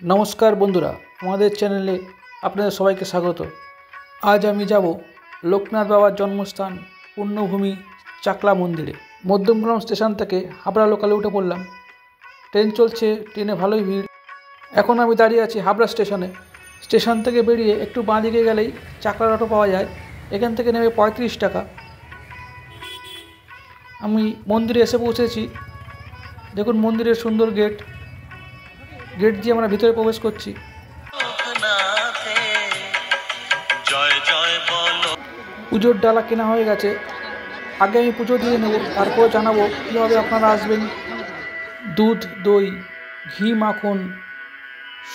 নমস্কার বন্ধুরা, আমাদের চ্যানেলে আপনাদের সবাইকে স্বাগত। আজ আমি যাব লোকনাথ বাবার জন্মস্থান পুণ্যভূমি চাকলা মন্দিরে। মধ্যমগ্রাম স্টেশন থেকে হাবড়া লোকালে উঠে পড়লাম। ট্রেন চলছে, ট্রেনে ভালোই ভিড়। এখন আমি দাঁড়িয়ে আছি হাবড়া স্টেশনে। স্টেশন থেকে বেরিয়ে একটু বাঁ দিকে গেলেই চাকলার অটো পাওয়া যায়। এখান থেকে নেবে 35 টাকা। আমি মন্দিরে এসে পৌঁছেছি। দেখুন মন্দিরের সুন্দর গেট দিয়ে আমরা ভিতরে প্রবেশ করছি। পুজোর ডালা কেনা হয়ে গেছে। আগে আমি পুজো দিয়ে নেব, তারপর জানাবো কীভাবে আপনারা আসবেন। দুধ, দই, ঘি, মাখন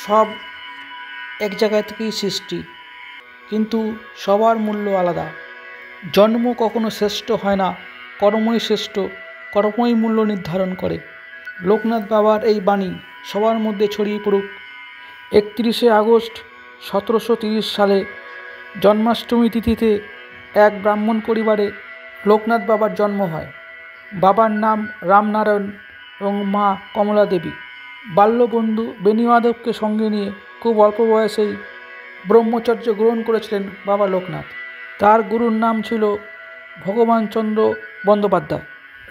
সব এক জায়গায় থেকেই সৃষ্টি, কিন্তু সবার মূল্য আলাদা। জন্ম কখনো শ্রেষ্ঠ হয় না, কর্মই শ্রেষ্ঠ, কর্মই মূল্য নির্ধারণ করে। লোকনাথ বাবার এই বাণী সবার মধ্যে ছড়িয়ে পড়ুক। 31শে আগস্ট 1730 সালে জন্মাষ্টমী তিথিতে এক ব্রাহ্মণ পরিবারে লোকনাথ বাবার জন্ম হয়। বাবার নাম রামনারায়ণ এবং মা কমলা দেবী। বাল্যবন্ধু বেণীমাধবকে সঙ্গে নিয়ে খুব অল্প বয়সেই ব্রহ্মচর্য গ্রহণ করেছিলেন বাবা লোকনাথ। তার গুরুর নাম ছিল ভগবান চন্দ্র বন্দ্যোপাধ্যায়।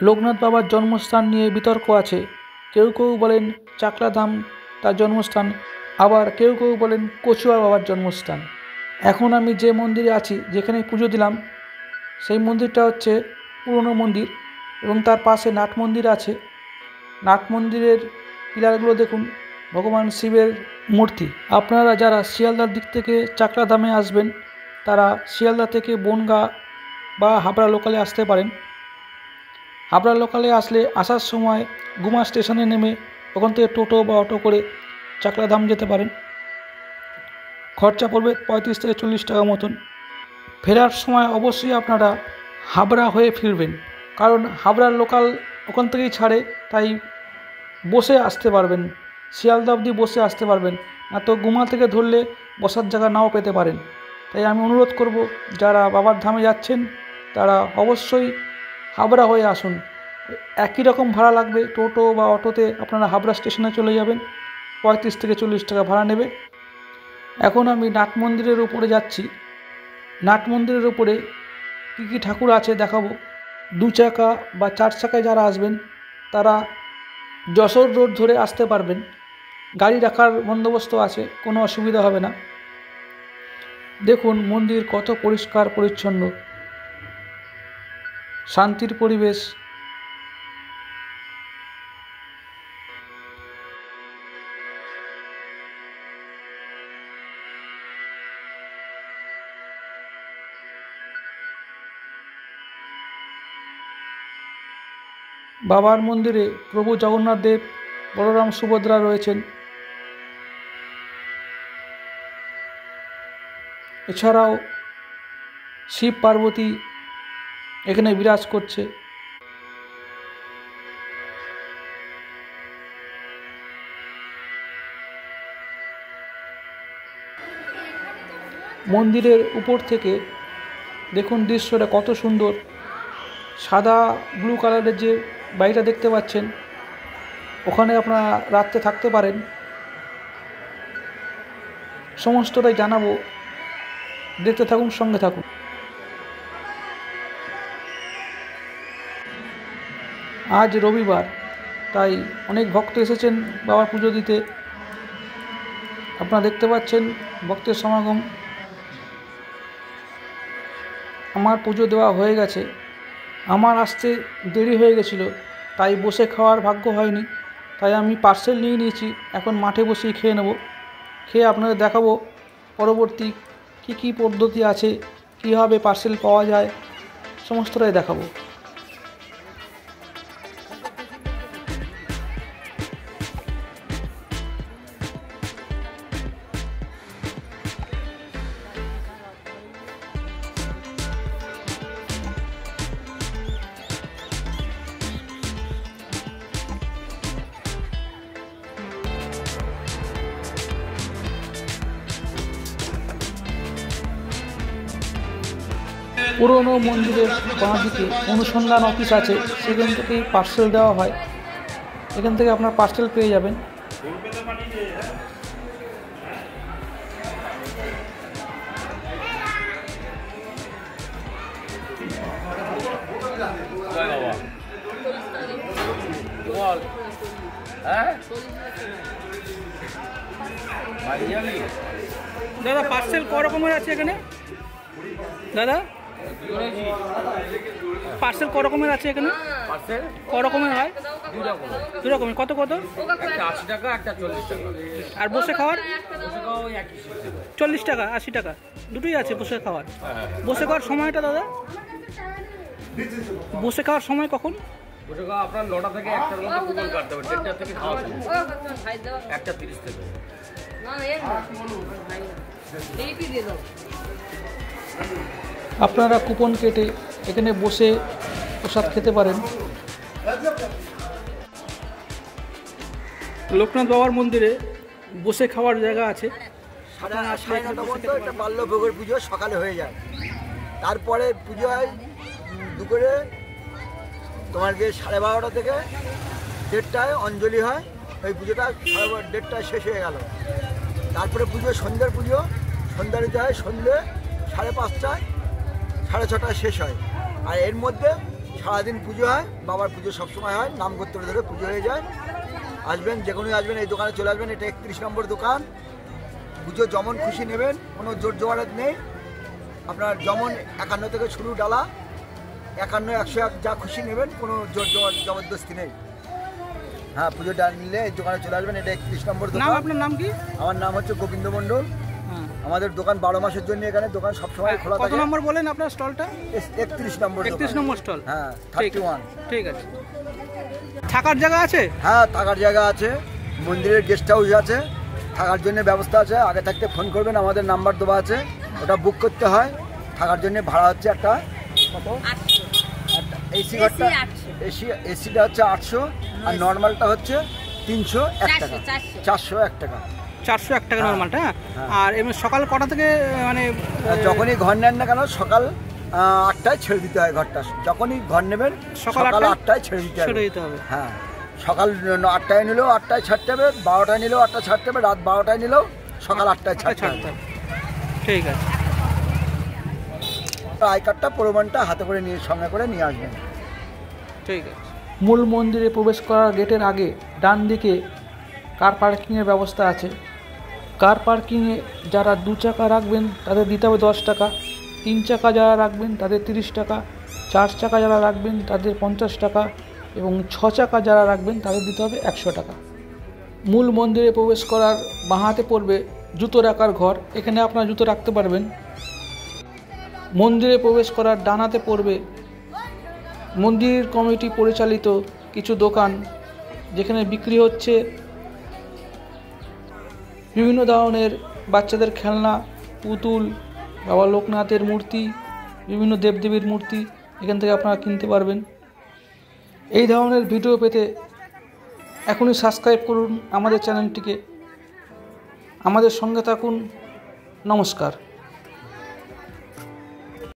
লোকনাথ বাবার জন্মস্থান নিয়ে বিতর্ক আছে। কেউ কেউ বলেন চাকলাধাম তার জন্মস্থান, আবার কেউ কেউ বলেন কচুয়া বাবার জন্মস্থান। এখন আমি যে মন্দিরে আছি, যেখানে পুজো দিলাম, সেই মন্দিরটা হচ্ছে পুরনো মন্দির এবং তার পাশে নাট মন্দির আছে। নাট মন্দিরের পিলারগুলো দেখুন, ভগবান শিবের মূর্তি। আপনারা যারা শিয়ালদার দিক থেকে চাকলাধামে আসবেন, তারা শিয়ালদা থেকে বনগাঁ বা হাবড়া লোকালে আসতে পারেন। হাবড়া লোকালে আসলে আসার সময় গুমা স্টেশনে নেমে ওখান থেকে টোটো বা অটো করে চাকলাধাম যেতে পারেন। খরচা পড়বে 35 থেকে 40 টাকা মতন। ফেরার সময় অবশ্যই আপনারা হাবড়া হয়ে ফিরবেন, কারণ হাবড়ার লোকাল ওখান থেকেই ছাড়ে, তাই বসে আসতে পারবেন। শিয়ালদা অবধি বসে আসতে পারবেন, না তো গুমা থেকে ধরলে বসার জায়গা নাও পেতে পারেন। তাই আমি অনুরোধ করব, যারা বাবার ধামে যাচ্ছেন তারা অবশ্যই হাবড়া হয়ে আসুন। একই রকম ভাড়া লাগবে, টোটো বা অটোতে আপনারা হাবড়া স্টেশনে চলে যাবেন, 35 থেকে 40 টাকা ভাড়া নেবে। এখন আমি নাট মন্দিরের উপরে যাচ্ছি। নাট মন্দিরের উপরে কী কী ঠাকুর আছে দেখাবো। 2 চাকা বা 4 চাকায় যারা আসবেন তারা যশোর রোড ধরে আসতে পারবেন। গাড়ি রাখার বন্দোবস্ত আছে, কোনো অসুবিধা হবে না। দেখুন মন্দির কত পরিষ্কার পরিচ্ছন্ন, শান্তির পরিবেশ। বাবার মন্দিরে প্রভু জগন্নাথ দেব, বলরাম, সুভদ্রা রয়েছেন। এছাড়াও শিব পার্বতী এখানে বিরাজ করছে। মন্দিরের উপর থেকে দেখুন দৃশ্যটা কত সুন্দর। সাদা ব্লু কালারের যে বাড়িটা দেখতে পাচ্ছেন, ওখানে আপনারা রাত্রে থাকতে পারেন। সমস্তটাই জানাবো, দেখতে থাকুন, সঙ্গে থাকুন। আজ রবিবার, তাই অনেক ভক্ত এসেছেন বাবার পুজো দিতে। আপনারা দেখতে পাচ্ছেন ভক্তের সমাগম। আমার পুজো দেওয়া হয়ে গেছে। আমার আসতে দেরি হয়ে গেছিলো, তাই বসে খাওয়ার ভাগ্য হয়নি, তাই আমি পার্সেল নিয়ে নিয়েছি। এখন মাঠে বসেই খেয়ে নেব। খেয়ে আপনাদের দেখাবো পরবর্তী কী কী পদ্ধতি আছে, কীভাবে পার্সেল পাওয়া যায়, সমস্তটাই দেখাবো। পুরনো মন্দিরের বাঁ দিকে অনুসন্ধান অফিস আছে, সেখান থেকেই পার্সেল দেওয়া হয়। এখান থেকে আপনার পার্সেল পেয়ে যাবেন। দাদা পার্সেল ক রকমের আছে এখানে? দাদা পার্সেল ক রকমের আছে এখানে? ক রকমের হয়? দু রকমের। কত কত? একটা 80 টাকা, একটা 40 টাকা। আর বসে খাওয়ার? বসে খাওয়া ওই একই। 40 টাকা 80 টাকা দুটোই আছে বসে খাওয়ার। বসে খাওয়ার সময়টা দাদা? বসে খাওয়ার সময় কখন? বসে খাওয়া আপনার 9টা থেকে 1টার মধ্যে কুপন কাটতে হবে। 1টা থেকে খাওয়া শুরু। 1:30 থেকে। আপনারা কুপন কেটে এখানে বসে প্রসাদ খেতে পারেন। লোকনাথ বাবার মন্দিরে বসে খাওয়ার জায়গা আছে। সাড়ে 9টা পর্যন্ত একটা বাল্যভোগের পুজো সকালে হয়ে যায়। তারপরে পুজো হয় দুপুরে তোমার গিয়ে 12:30 থেকে 1:30টায় অঞ্জলি হয়। ওই পুজোটা 1:30টায় শেষ হয়ে গেল। তারপরে পুজো সন্ধ্যের পুজো, সন্ধ্যা দিতে হয় সন্ধ্যে 5:30টায়, 6:30টায় শেষ হয়। আর এর মধ্যে সারাদিন পুজো হয়। বাবার পুজো সবসময় হয়, নাম গোত্র ধরে পুজো হয়ে যায়। আসবেন, যে কোনোই আসবেন, এই দোকানে চলে আসবেন। এটা 31 নম্বর দোকান। পুজো যেমন খুশি নেবেন, কোনো জোর জোয়ারত নেই। আপনার যেমন 51 থেকে শুরু ডালা, 51, 101 যা খুশি নেবেন, কোনো জোর জবরদস্তি নেই। হ্যাঁ, পুজো ডাল নিলে এই দোকানে চলে আসবেন। এটা 31 নম্বর দোকান। আপনার নাম কি? আমার নাম হচ্ছে গোবিন্দ মণ্ডল। আমাদের দোকান 12 মাসের জন্য এখানে দোকান সবসময় খোলা থাকে। কত নম্বর বলেন আপনার স্টলটা? 31 নম্বর। 31 নম্বর স্টল। হ্যাঁ, 31। ঠিক আছে। থাকার জায়গা আছে? হ্যাঁ, থাকার জায়গা আছে। মন্দিরের গেস্ট হাউস আছে, থাকার জন্য ব্যবস্থা আছে। আগে থাকতে ফোন করবেন, আমাদের নাম্বার দেওয়া আছে, ওটা বুক করতে হয়। থাকার জন্য ভাড়া হচ্ছে একটা কত? এসি ঘরটা, এসিটা হচ্ছে 800, আর নর্মালটা হচ্ছে 301 টাকা, 401 টাকা। 401 টাকা নর্মালটা। আর এমনি সকাল কটা থেকে মানে যখনই ঘর নেন না কেন, সকাল 8টায় ছেড়ে দিতে হয় ঘরটা। যখনই ঘর নেবেন সকাল 8টায় ছেড়ে দিতে হবে। হ্যাঁ, সকাল 8টায় নিলেও 8টায় ছাড়তে হবে, 12টায় নিলেও 8টায় ছাড়তে হবে, রাত 12টায় নিলেও সকাল 8টায় ছাড়তে হবে। ঠিক আছে। আই কার্ডটা, প্রমাণটা হাতে করে সঙ্গে করে নিয়ে আসবেন। ঠিক আছে। মূল মন্দিরে প্রবেশ করার গেটের আগে ডান দিকে কার পার্কিংয়ের ব্যবস্থা আছে। কার পার্কিংয়ে যারা 2 চাকা রাখবেন তাদের দিতে হবে 10 টাকা, 3 চাকা যারা রাখবেন তাদের 30 টাকা, 4 চাকা যারা রাখবেন তাদের 50 টাকা এবং 6 চাকা যারা রাখবেন তাদের দিতে হবে 100 টাকা। মূল মন্দিরে প্রবেশ করার বাঁ হাতে পড়বে জুতো রাখার ঘর। এখানে আপনারা জুতো রাখতে পারবেন। মন্দিরে প্রবেশ করার ডান হাতে পড়বে মন্দির কমিটি পরিচালিত কিছু দোকান, যেখানে বিক্রি হচ্ছে বিভিন্ন ধরনের বাচ্চাদের খেলনা, পুতুল, বাবা লোকনাথের মূর্তি, বিভিন্ন দেবদেবীর মূর্তি এখান থেকে আপনারা কিনতে পারবেন। এই ধরনের ভিডিও পেতে এখনই সাবস্ক্রাইব করুন আমাদের চ্যানেলটিকে। আমাদের সঙ্গে থাকুন। নমস্কার।